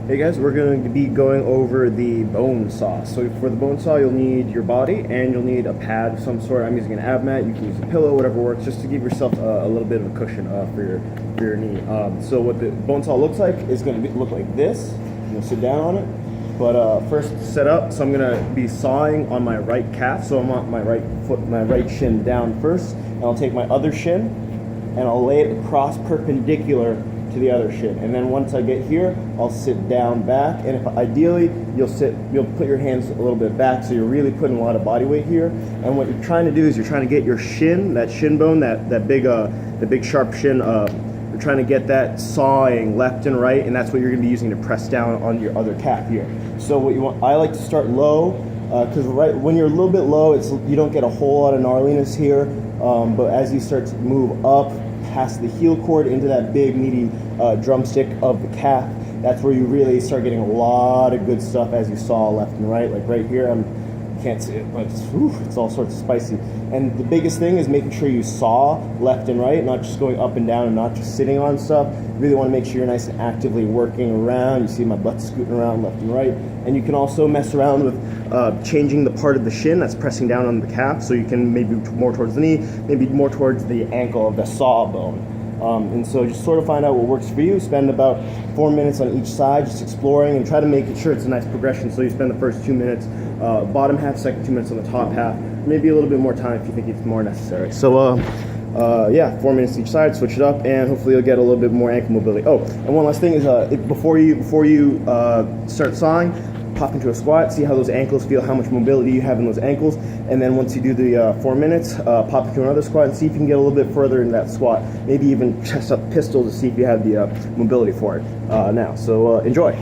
Hey guys, we're going to be going over the bone saw. So for the bone saw, you'll need your body and you'll need a pad of some sort. I'm using an ab mat. You can use a pillow, whatever works, just to give yourself a little bit of a cushion for your knee. So what the bone saw looks like is going to look like this. You'll sit down on it. But first, set up. So I'm going to be sawing on my right calf. So I'm on my right foot, my right shin down first, and I'll take my other shin and I'll lay it across perpendicular to the other shin, and then once I get here, I'll sit down back, and if ideally you'll put your hands a little bit back, so you're really putting a lot of body weight here. And what you're trying to do is you're trying to get your shin, that shin bone, that big sharp shin, you're trying to get that sawing left and right, and that's what you're going to be using to press down on your other calf here. So what you want, I like to start low, because right when you're a little bit low, you don't get a whole lot of gnarliness here, but as you start to move up past the heel cord into that big meaty drumstick of the calf, that's where you really start getting a lot of good stuff as you saw left and right. Like right here, you can't see it, but it's all sorts of spicy. And the biggest thing is making sure you saw left and right, not just going up and down and not just sitting on stuff. You really want to make sure you're nice and actively working around. You see my butt scooting around left and right. And you can also mess around with changing the part of the shin that's pressing down on the calf, so you can maybe more towards the knee, maybe more towards the ankle of the saw bone. And so just sort of find out what works for you. Spend about 4 minutes on each side just exploring, and try to make sure it's a nice progression. So you spend the first 2 minutes bottom half, second 2 minutes on the top half, maybe a little bit more time if you think it's more necessary. So yeah, 4 minutes each side, switch it up, and hopefully you'll get a little bit more ankle mobility. Oh, and one last thing is before you start sawing, pop into a squat, see how those ankles feel, how much mobility you have in those ankles, and then once you do the 4 minutes, pop into another squat and see if you can get a little bit further in that squat, maybe even chest up pistol to see if you have the mobility for it now. So enjoy.